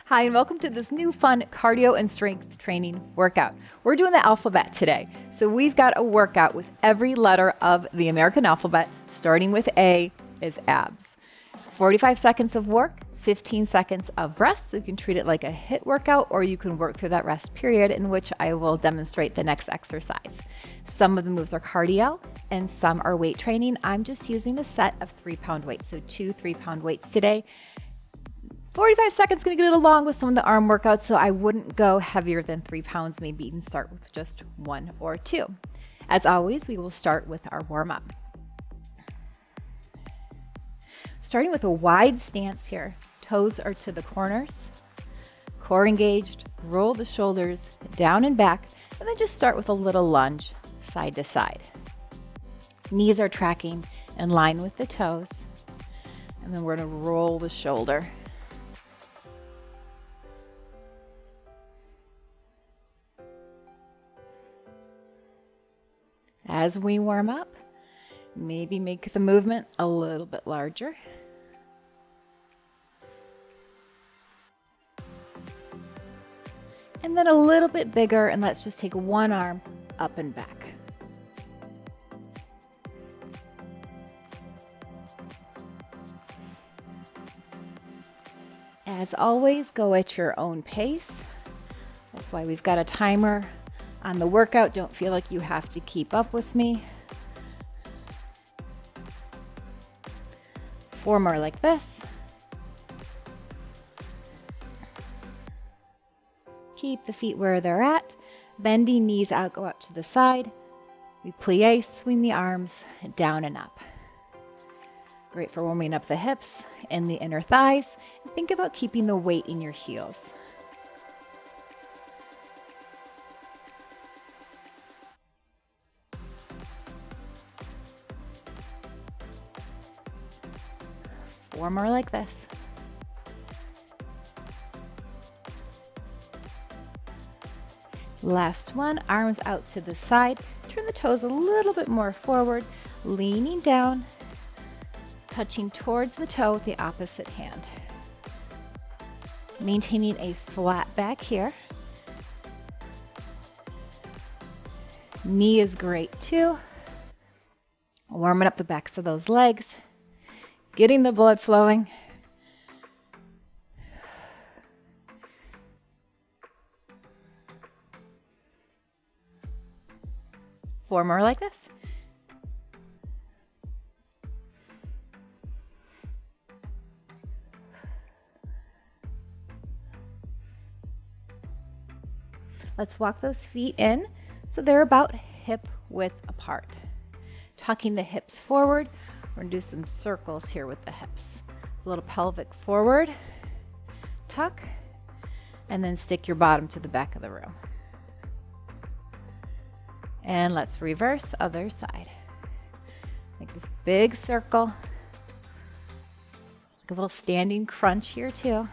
Hi, and welcome to this new fun cardio and strength training workout. We're doing the alphabet today. So we've got a workout with every letter of the American alphabet, starting with A is abs. 45 seconds of work, 15 seconds of rest. So you can treat it like a HIIT workout, or you can work through that rest period, in which I will demonstrate the next exercise. Some of the moves are cardio and some are weight training. I'm just using a set of 3-pound weights. So 2 3-pound weights today. 45 seconds going to get along with some of the arm workouts, so I wouldn't go heavier than 3 pounds. Maybe even start with just 1 or 2. As always, we will start with our warm-up. Starting with a wide stance here. Toes are to the corners, core engaged, roll the shoulders down and back, and then just start with a little lunge side to side. Knees are tracking in line with the toes, and then we're going to roll the shoulder. As we warm up, maybe make the movement a little bit larger. And then a little bit bigger, and let's just take one arm up and back. As always, go at your own pace. That's why we've got a timer on the workout. Don't feel like you have to keep up with me. 4 more like this. Keep the feet where they're at. Bending knees out, go out to the side. We plie, swing the arms down and up. Great for warming up the hips and the inner thighs. And think about keeping the weight in your heels. Four more like this. Last one, arms out to the side. Turn the toes a little bit more forward, leaning down, touching towards the toe with the opposite hand. Maintaining a flat back here. Knee is great too. Warming up the backs of those legs. Getting the blood flowing. Four more like this. Let's walk those feet in so they're about hip width apart. Tucking the hips forward. We're going to do some circles here with the hips. So a little pelvic forward, tuck, and then stick your bottom to the back of the room. And let's reverse other side. Make this big circle. Like a little standing crunch here too.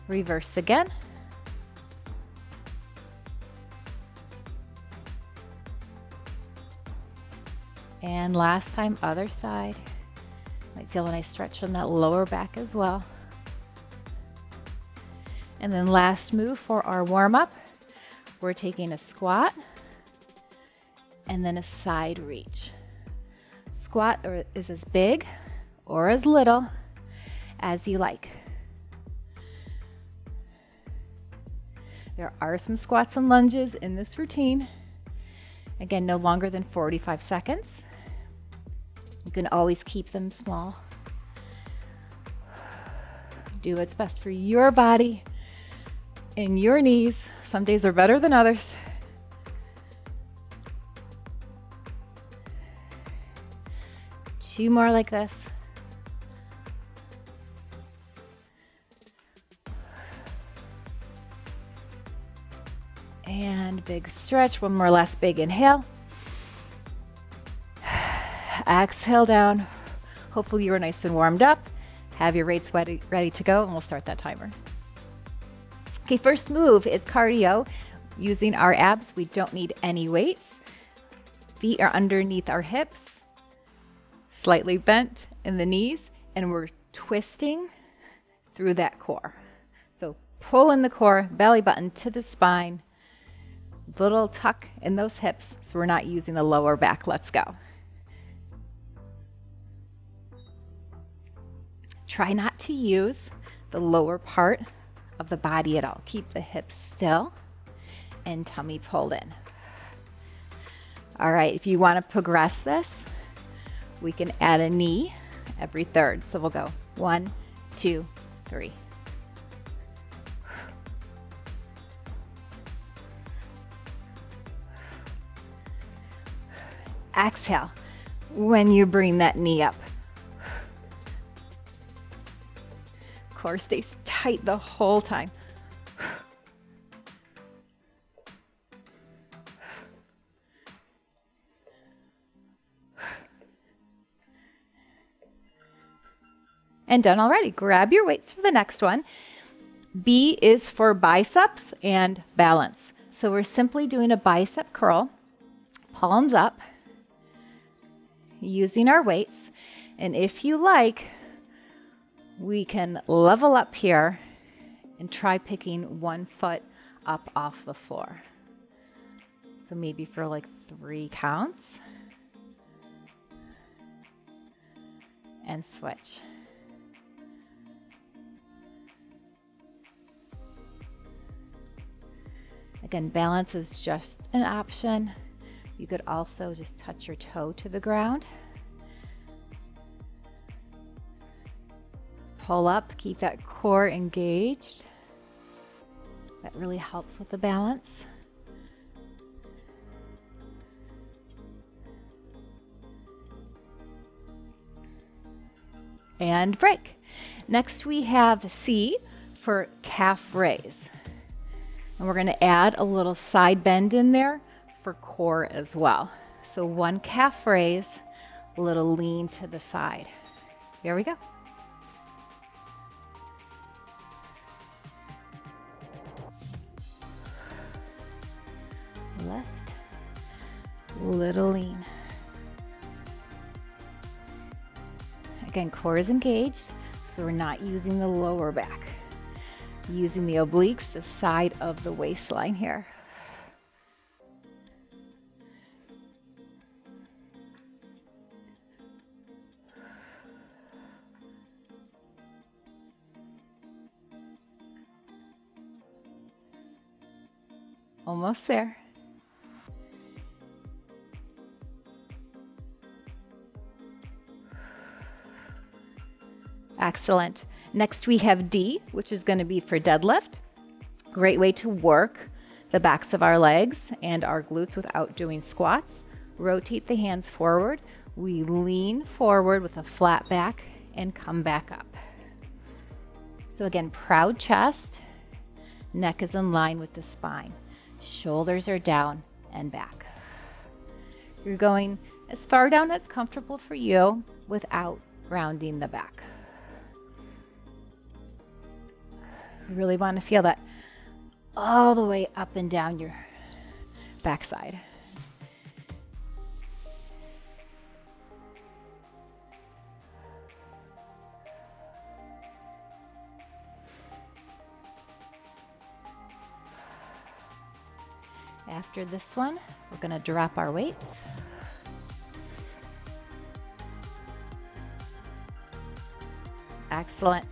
Reverse again. And last time, other side. Might feel a nice stretch on that lower back as well. And then last move for our warm-up, we're taking a squat and then a side reach. Squat is as big or as little as you like. There are some squats and lunges in this routine. Again, no longer than 45 seconds. You can always keep them small. Do what's best for your body and your knees. Some days are better than others. Two more like this. And big stretch. One more last big inhale. Exhale down. Hopefully you are nice and warmed up. Have your weights ready to go, and we'll start that timer. Okay, first move is cardio using our abs. We don't need any weights. Feet are underneath our hips, slightly bent in the knees, and we're twisting through that core. So pull in the core, belly button to the spine, little tuck in those hips so we're not using the lower back. Let's go. Try not to use the lower part of the body at all. Keep the hips still and tummy pulled in. All right, if you want to progress this, we can add a knee every third. So we'll go 1, 2, 3. Exhale when you bring that knee up. Core stays tight the whole time. And done already. Grab your weights for the next one. B is for biceps and balance. So we're simply doing a bicep curl, palms up, using our weights. And if you like, we can level up here and try picking one foot up off the floor. So maybe for like 3 counts. And switch. Again, balance is just an option. You could also just touch your toe to the ground. Pull up, keep that core engaged. That really helps with the balance. And break. Next we have C for calf raise. And we're going to add a little side bend in there for core as well. So 1 calf raise, a little lean to the side. Here we go. Left, little lean. Again, core is engaged, so we're not using the lower back. Using the obliques, the side of the waistline here. Almost there. Excellent. Next we have D, which is going to be for deadlift. Great way to work the backs of our legs and our glutes without doing squats. Rotate the hands forward. We lean forward with a flat back and come back up. So again, proud chest. Neck is in line with the spine. Shoulders are down and back. You're going as far down as comfortable for you without rounding the back. You really want to feel that all the way up and down your backside. After this one, we're going to drop our weights. Excellent.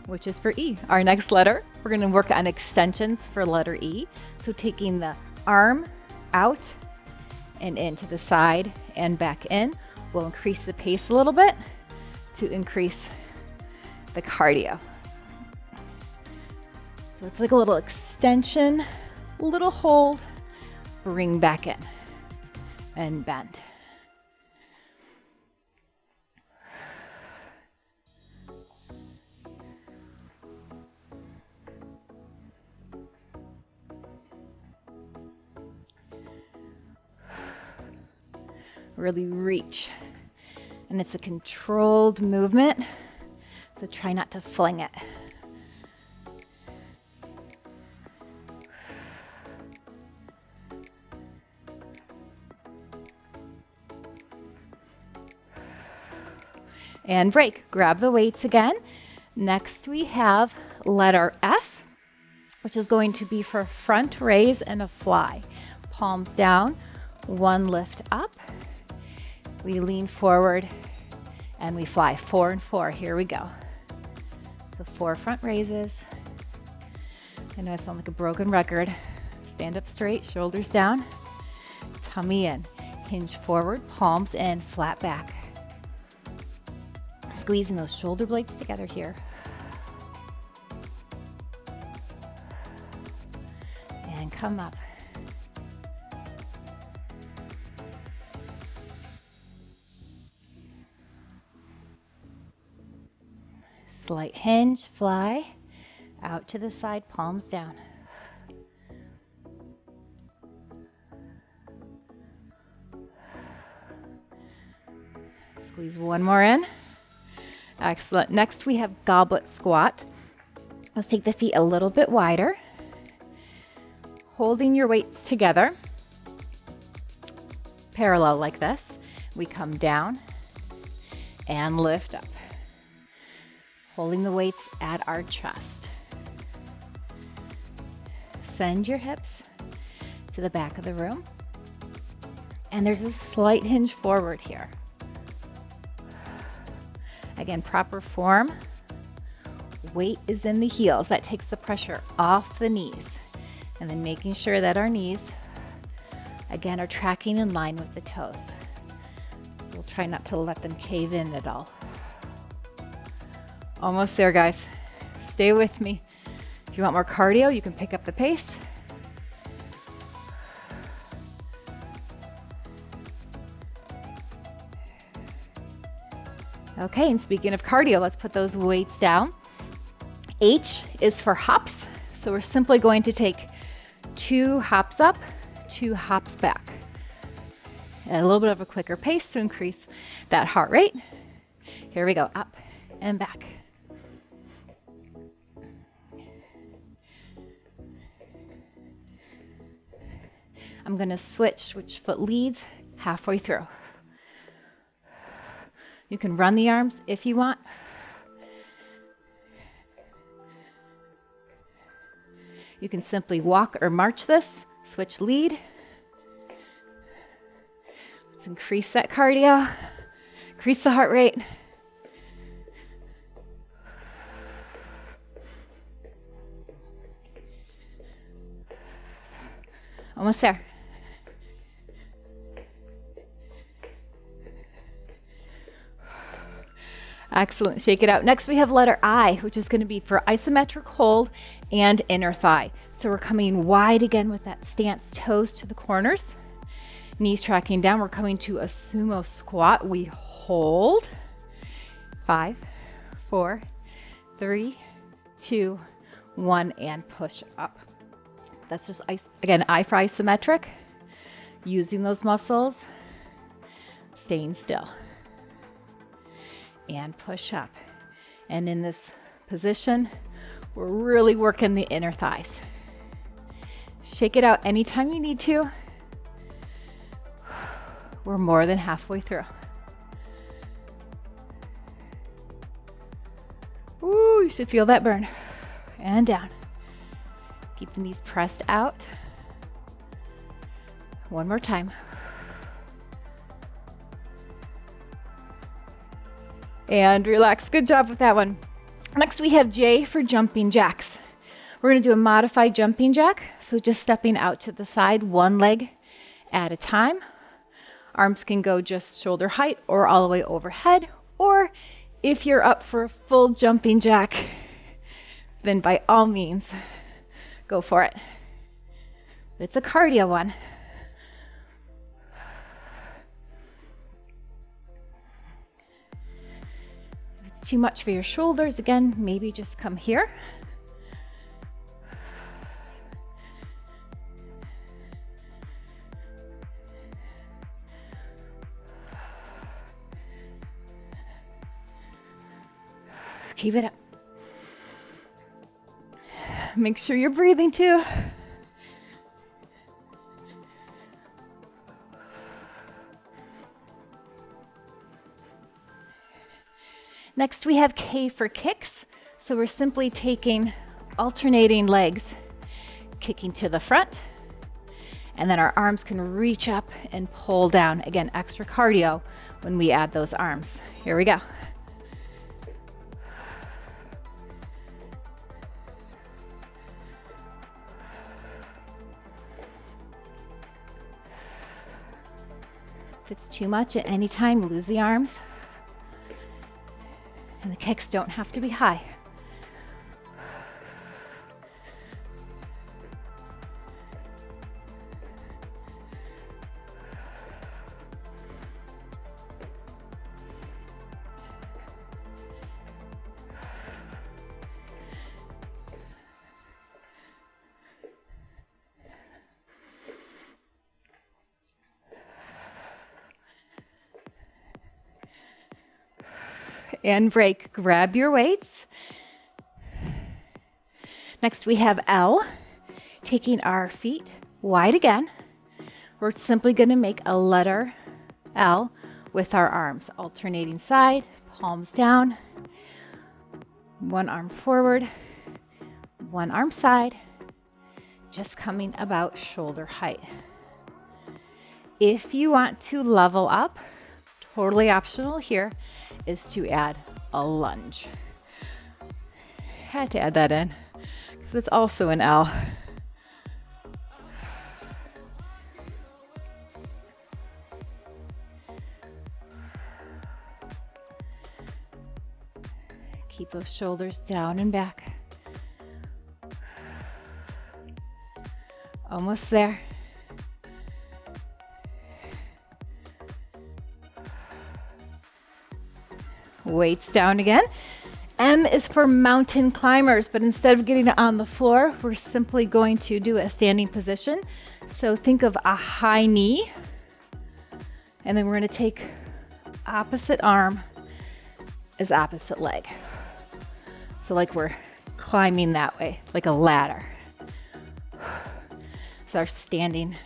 Which is for E. Our next letter, we're going to work on extensions for letter E. So taking the arm out and into the side and back in. We'll increase the pace a little bit to increase the cardio. So it's like a little extension, a little hold, bring back in and bend. Really reach. And it's a controlled movement, so try not to fling it. And break. Grab the weights again. Next, we have letter F, which is going to be for front raise and a fly. Palms down, one lift up. We lean forward and we fly. 4 and 4. Here we go. So 4 front raises. I know I sound like a broken record. Stand up straight, shoulders down, tummy in. Hinge forward, palms in, flat back. Squeezing those shoulder blades together here. And come up. Slight hinge, fly, out to the side, palms down. Squeeze one more in. Excellent. Next we have goblet squat. Let's take the feet a little bit wider. Holding your weights together, parallel like this. We come down and lift up. Holding the weights at our chest. Send your hips to the back of the room. And there's a slight hinge forward here. Again, proper form. Weight is in the heels. That takes the pressure off the knees. And then making sure that our knees, again, are tracking in line with the toes. So we'll try not to let them cave in at all. Almost there, guys. Stay with me. If you want more cardio, you can pick up the pace. Okay, and speaking of cardio, let's put those weights down. H is for hops. So we're simply going to take 2 hops up, 2 hops back. And a little bit of a quicker pace to increase that heart rate. Here we go, up and back. I'm going to switch which foot leads halfway through. You can run the arms if you want. You can simply walk or march this, switch lead. Let's increase that cardio, increase the heart rate. Almost there. Excellent. Shake it out. Next, we have letter I, which is going to be for isometric hold and inner thigh. So we're coming wide again with that stance, toes to the corners, knees tracking down. We're coming to a sumo squat. We hold. 5, 4, 3, 2, 1, and push up. That's just, again, I for isometric, using those muscles, staying still. And push up. And in this position, we're really working the inner thighs. Shake it out anytime you need to. We're more than halfway through. Ooh, you should feel that burn. And down. Keep the knees pressed out. One more time. And relax. Good job with that one. Next, we have J for jumping jacks. We're going to do a modified jumping jack. So just stepping out to the side, one leg at a time. Arms can go just shoulder height or all the way overhead. Or if you're up for a full jumping jack, then by all means, go for it. It's a cardio one. Too much for your shoulders, again, maybe just come here. Keep it up. Make sure you're breathing too. Next, we have K for kicks. So we're simply taking alternating legs, kicking to the front, and then our arms can reach up and pull down. Again, extra cardio when we add those arms. Here we go. If it's too much at any time, lose the arms. And the kicks don't have to be high. And break. Grab your weights. Next we have L, taking our feet wide again. We're simply going to make a letter L with our arms, alternating side, palms down, one arm forward, one arm side, just coming about shoulder height. If you want to level up, totally optional here, is to add a lunge. Had to add that in because it's also an L. Keep those shoulders down and back. Almost there. Weights down again. M is for mountain climbers, but instead of getting it on the floor, we're simply going to do a standing position. So think of a high knee, and then we're going to take opposite arm as opposite leg. So like we're climbing that way, like a ladder. It's our standing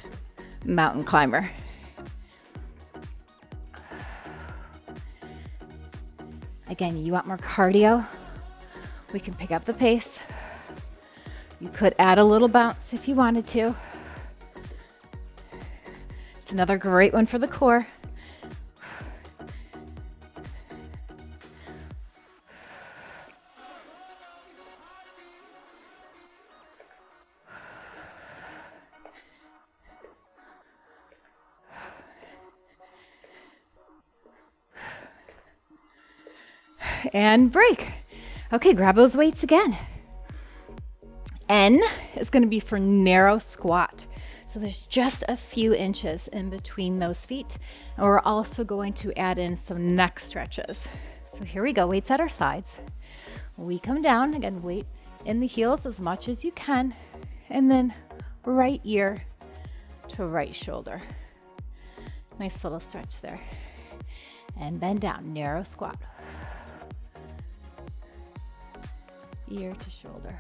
mountain climber. Again, you want more cardio? We can pick up the pace. You could add a little bounce if you wanted to. It's another great one for the core. And break. Okay, grab those weights again. N is going to be for narrow squat. So there's just a few inches in between those feet. And we're also going to add in some neck stretches. So here we go, weights at our sides. We come down, again, weight in the heels as much as you can. And then right ear to right shoulder. Nice little stretch there. And bend down, narrow squat. Ear to shoulder.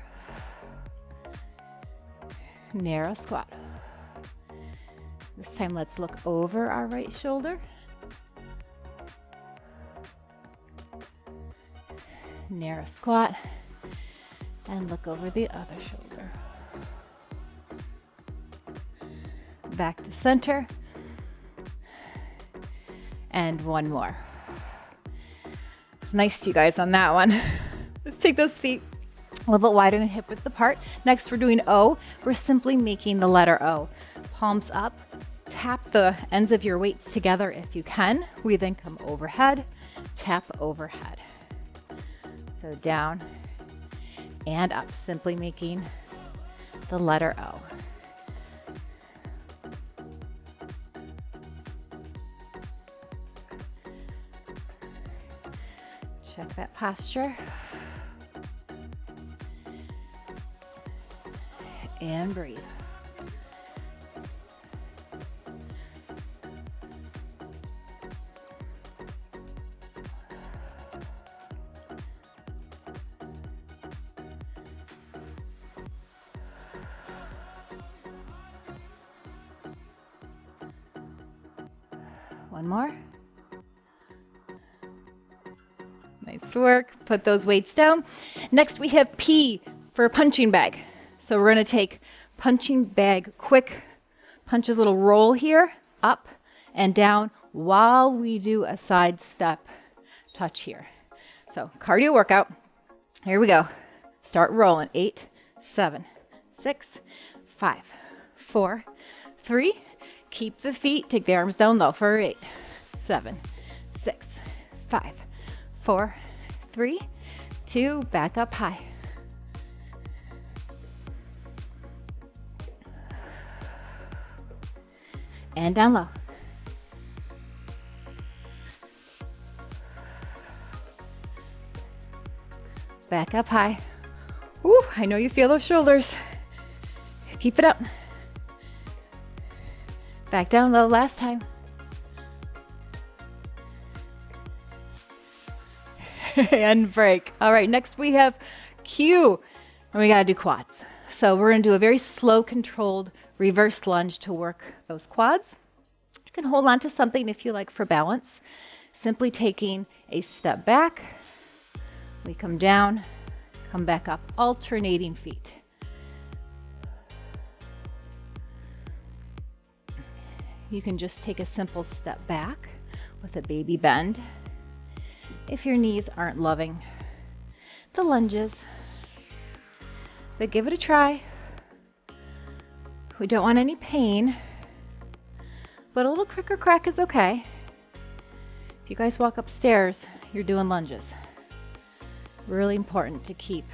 Narrow squat. This time let's look over our right shoulder. Narrow squat. And look over the other shoulder. Back to center. And one more. It's nice, you guys, on that one. Let's take those feet a little bit wider and hip width apart. Next, we're doing O. We're simply making the letter O. Palms up. Tap the ends of your weights together if you can. We then come overhead, tap overhead. So down and up, simply making the letter O. Check that posture. And breathe. One more. Nice work. Put those weights down. Next, we have P for punching bag. So we're going to take punching bag quick punches, little roll here, up and down while we do a side step touch here. So cardio workout. Here we go. Start rolling. 8, 7, 6, 5, 4, 3. Keep the feet. Take the arms down low for 8, 7, 6, 5, 4, 3, 2. Back up high. And down low. Back up high. Woo, I know you feel those shoulders. Keep it up. Back down low last time. And break. All right, next we have Q, and we gotta do quads. So we're gonna do a very slow, controlled reverse lunge to work those quads. You can hold on to something if you like for balance. Simply taking a step back, we come down, come back up, alternating feet. You can just take a simple step back with a baby bend if your knees aren't loving the lunges. But give it a try. We don't want any pain, but a little crick or crack is okay. If you guys walk upstairs, you're doing lunges. Really important to keep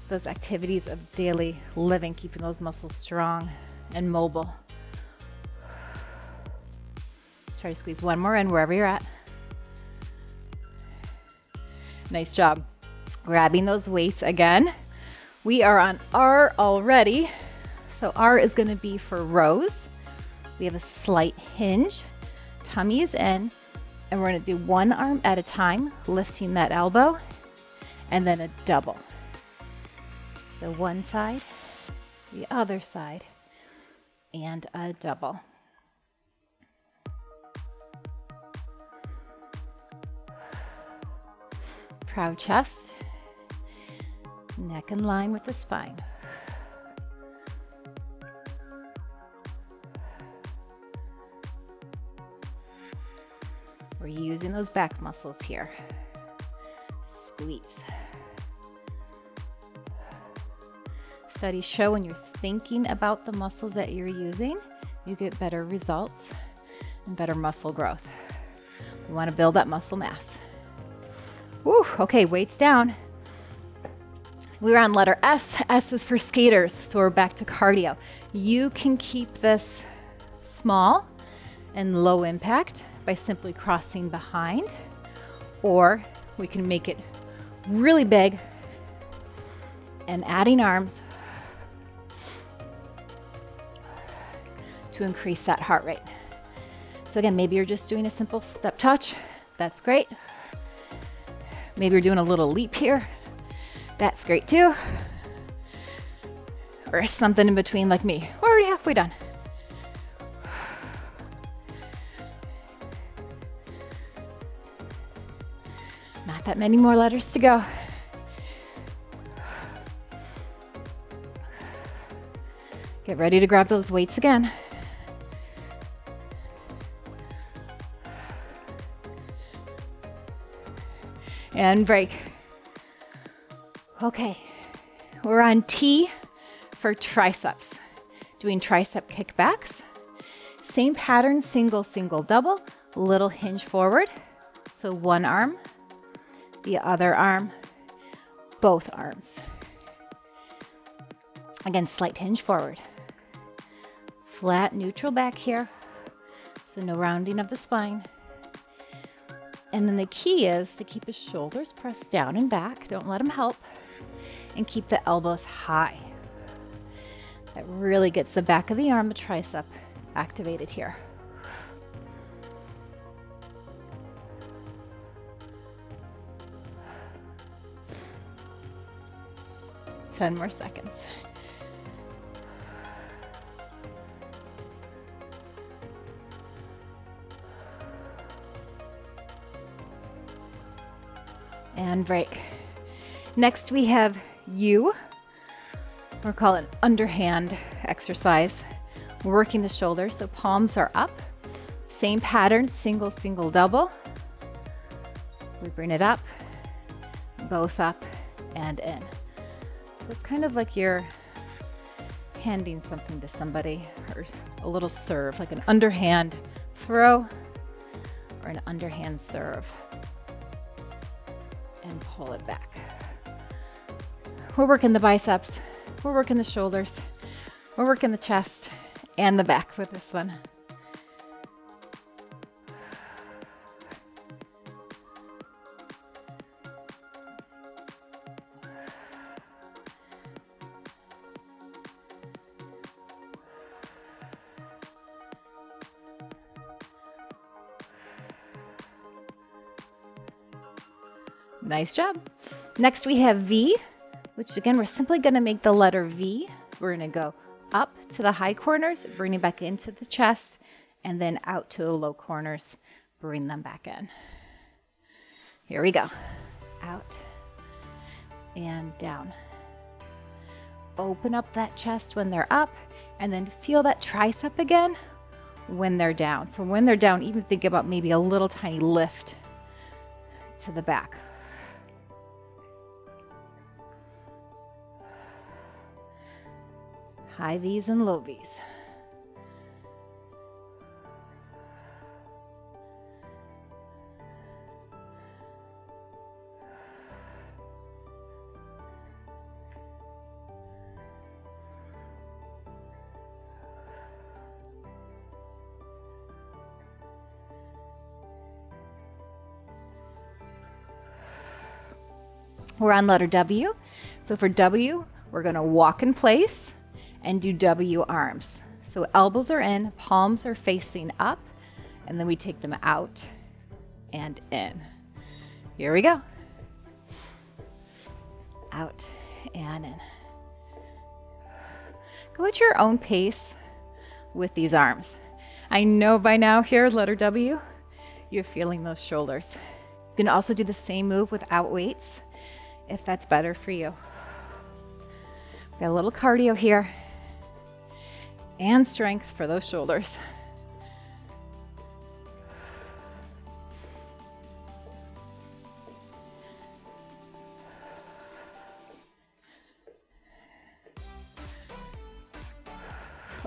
those activities of daily living, keeping those muscles strong and mobile. Try to squeeze one more in wherever you're at. Nice job. Grabbing those weights again. We are on R already. So R is going to be for rows. We have a slight hinge. Tummy is in. And we're going to do one arm at a time, lifting that elbow, and then a double. So one side, the other side, and a double. Proud chest, neck in line with the spine. We're using those back muscles here. Squeeze. Studies show when you're thinking about the muscles that you're using, you get better results and better muscle growth. We want to build that muscle mass. Woo, okay, weights down. We were on letter S. S is for skaters, so we're back to cardio. You can keep this small and low impact by simply crossing behind, or we can make it really big and adding arms to increase that heart rate. So again, maybe you're just doing a simple step touch. That's great. Maybe you're doing a little leap here. That's great too. Or something in between like me. We're already halfway done. Not that many more letters to go. Get ready to grab those weights again. And break. Okay, we're on T for triceps. Doing tricep kickbacks. Same pattern, single, single, double. Little hinge forward. So one arm, the other arm, both arms. Again, slight hinge forward. Flat, neutral back here. So no rounding of the spine. And then the key is to keep his shoulders pressed down and back. Don't let them help. And keep the elbows high. That really gets the back of the arm, the tricep, activated here. Ten more seconds. and break. Next we have U. We're calling it underhand exercise. We're working the shoulders, so palms are up. Same pattern, single, single, double. We bring it up, both up and in. So it's kind of like you're handing something to somebody, or a little serve, like an underhand throw or an underhand serve. And pull it back. We're working the biceps, we're working the shoulders, we're working the chest and the back with this one. Nice job. Next we have V, which again, we're simply gonna make the letter V. We're gonna go up to the high corners, bring it back into the chest, and then out to the low corners, bring them back in. Here we go. Out and down. Open up that chest when they're up, and then feel that tricep again when they're down. So when they're down, even think about maybe a little tiny lift to the back. High V's and low V's. We're on letter W. So for W, we're going to walk in place and do W arms. So elbows are in, palms are facing up, and then we take them out and in. Here we go. Out and in. Go at your own pace with these arms. I know by now here, letter W, you're feeling those shoulders. You can also do the same move without weights if that's better for you. Got a little cardio here and strength for those shoulders.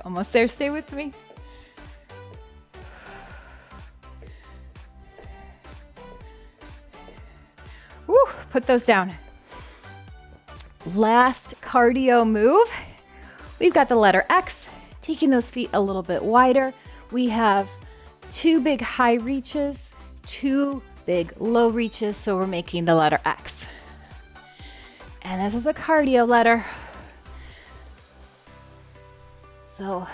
Almost there, stay with me. Woo, put those down. Last cardio move. We've got the letter X, taking those feet a little bit wider. We have 2 big high reaches, 2 big low reaches, so we're making the letter X. And this is a cardio letter. So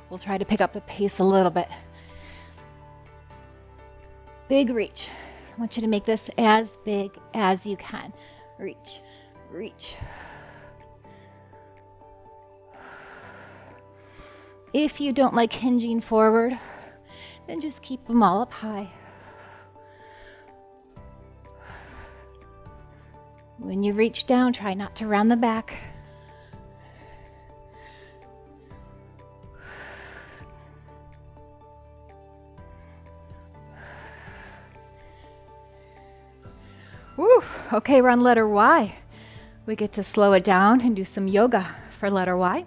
we'll try to pick up the pace a little bit. Big reach. I want you to make this as big as you can. Reach, reach. If you don't like hinging forward, then just keep them all up high. When you reach down, try not to round the back. Woo! Okay, we're on letter Y. We get to slow it down and do some yoga for letter Y.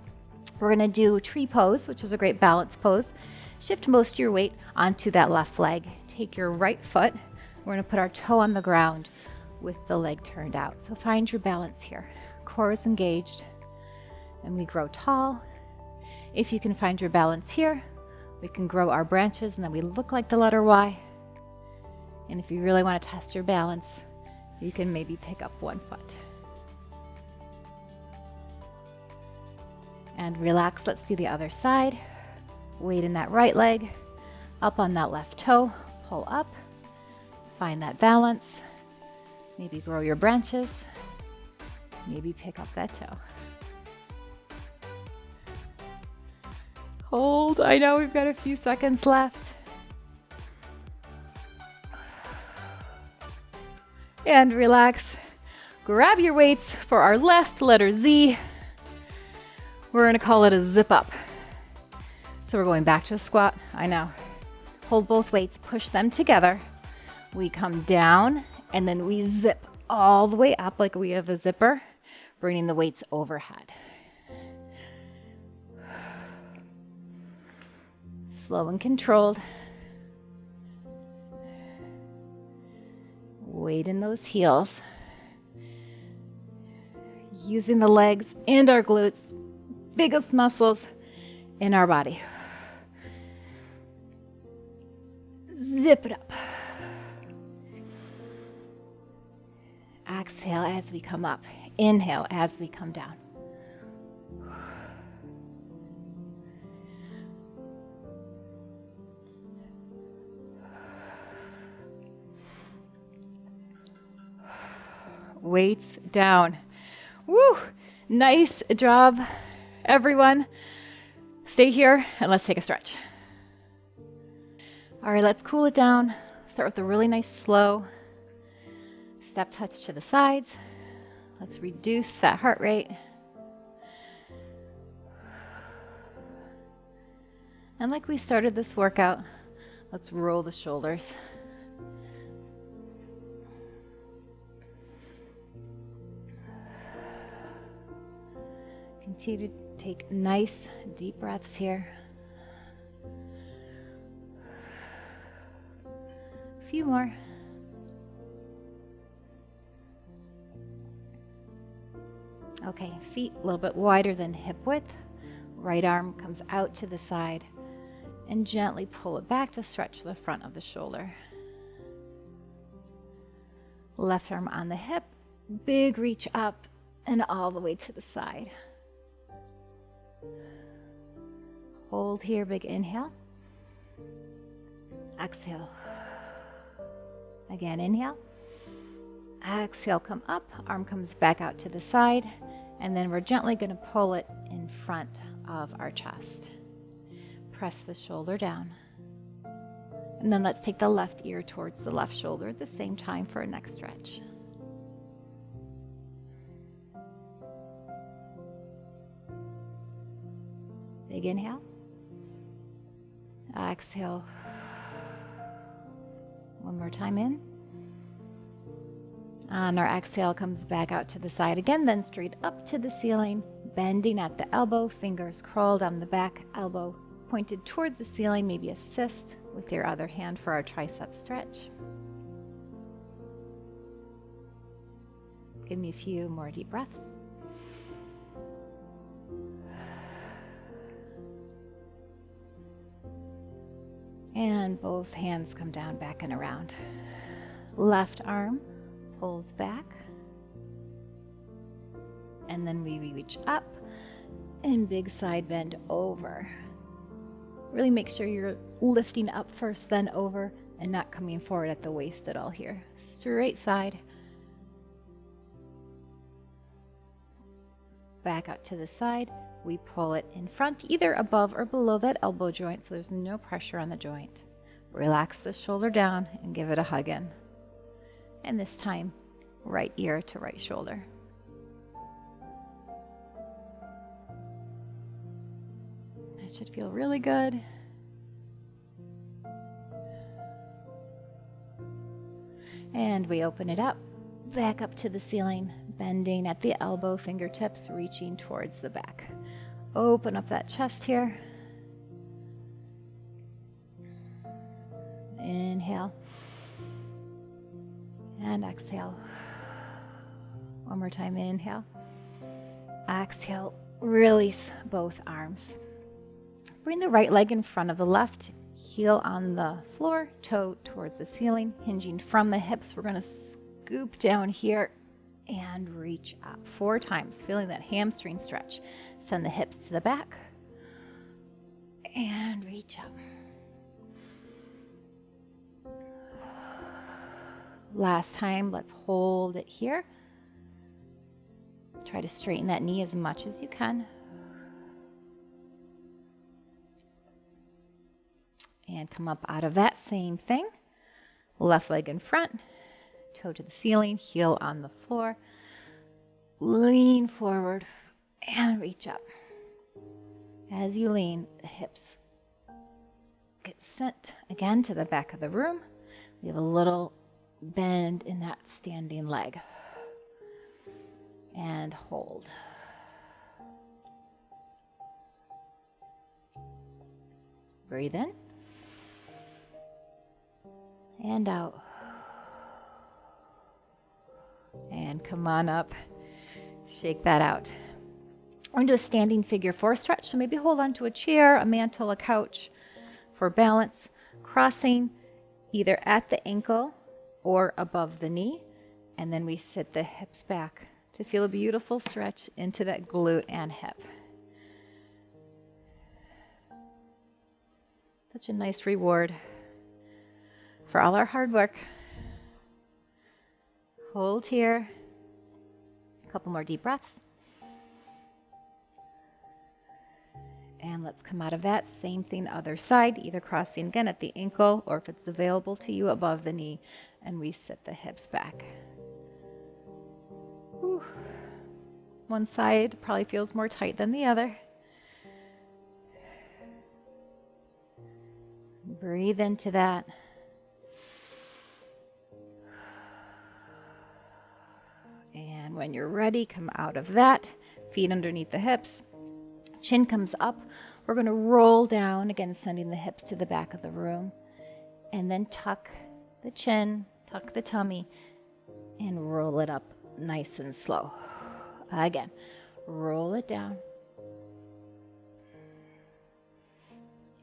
We're gonna do tree pose, which is a great balance pose. Shift most of your weight onto that left leg. Take your right foot. We're gonna put our toe on the ground with the leg turned out. So find your balance here. Core is engaged and we grow tall. If you can find your balance here, we can grow our branches and then we look like the letter Y. And if you really want to test your balance, you can maybe pick up 1 foot. And relax, let's do the other side. Weight in that right leg, up on that left toe, pull up, find that balance, maybe grow your branches, maybe pick up that toe. Hold, I know we've got a few seconds left. And relax. Grab your weights for our last letter Z. We're gonna call it a zip up. So we're going back to a squat. I know. Hold both weights, push them together. We come down and then we zip all the way up like we have a zipper, bringing the weights overhead. Slow and controlled. Weight in those heels. Using the legs and our glutes, biggest muscles in our body. Zip it up. Exhale as we come up. Inhale as we come down. Weights down. Woo! Nice job, everyone. Stay here and let's take a stretch. All right, let's cool it down. Start with a really nice slow step touch to the sides. Let's reduce that heart rate. And like we started this workout, let's roll the shoulders. Continue to take nice deep breaths here. A few more. Okay, feet a little bit wider than hip width. Right arm comes out to the side and gently pull it back to stretch the front of the shoulder. Left arm on the hip, big reach up and all the way to the side. Hold here, big inhale. Exhale. Again, inhale. Exhale, come up, arm comes back out to the side, and then we're gently going to pull it in front of our chest. Press the shoulder down. And then let's take the left ear towards the left shoulder at the same time for a next stretch. Big inhale. Exhale. One more time in. On our exhale, comes back out to the side again, then straight up to the ceiling, bending at the elbow, fingers curled on the back, elbow pointed towards the ceiling, maybe assist with your other hand for our tricep stretch. Give me a few more deep breaths. And both hands come down, back and around. Left arm pulls back. And then we reach up and big side bend over. Really make sure you're lifting up first, then over, and not coming forward at the waist at all here. Straight side. Back out to the side. We pull it in front, either above or below that elbow joint, so there's no pressure on the joint. Relax the shoulder down and give it a hug in. And this time, right ear to right shoulder. That should feel really good. And we open it up, back up to the ceiling, bending at the elbow, fingertips reaching towards the back. Open up that chest here. Inhale. And exhale. One more time, inhale. Exhale, release both arms. Bring the right leg in front of the left, heel on the floor, toe towards the ceiling, hinging from the hips. We're gonna scoop down here and reach up 4 times, feeling that hamstring stretch. Send the hips to the back and reach up. Last time, let's hold it here. Try to straighten that knee as much as you can. And come up out of that same thing. Left leg in front, toe to the ceiling, heel on the floor. Lean forward and reach up. As you lean, the hips get sent again to the back of the room. We have a little bend in that standing leg. And hold. Breathe in. And out. And come on up. Shake that out. We're going to do a standing figure 4 stretch. So maybe hold on to a chair, a mantle, a couch for balance. Crossing either at the ankle or above the knee. And then we sit the hips back to feel a beautiful stretch into that glute and hip. Such a nice reward for all our hard work. Hold here. A couple more deep breaths. And let's come out of that. Same thing, other side, either crossing again at the ankle or if it's available to you above the knee. And we sit the hips back. Whew. One side probably feels more tight than the other. Breathe into that. And when you're ready, come out of that. Feet underneath the hips. Chin comes up. We're going to roll down, again, sending the hips to the back of the room. And then tuck the chin, tuck the tummy, and roll it up nice and slow. Again, roll it down.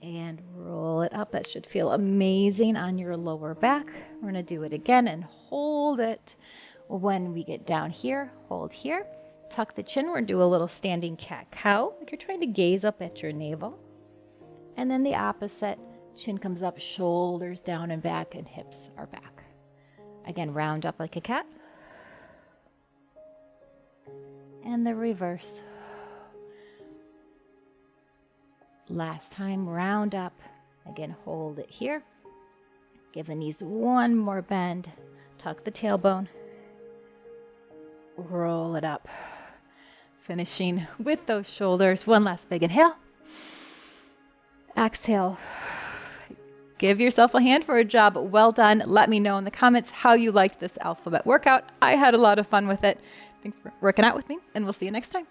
And roll it up. That should feel amazing on your lower back. We're going to do it again and hold it. When we get down here, hold here. Tuck the chin. We're going to do a little standing cat-cow, like you're trying to gaze up at your navel. And then the opposite. Chin comes up, shoulders down and back, and hips are back. Again, round up like a cat. And the reverse. Last time, round up. Again, hold it here. Give the knees one more bend. Tuck the tailbone. Roll it up. Finishing with those shoulders. One last big inhale. Exhale. Give yourself a hand for a job well done. Let me know in the comments how you liked this alphabet workout. I had a lot of fun with it. Thanks for working out with me, and we'll see you next time.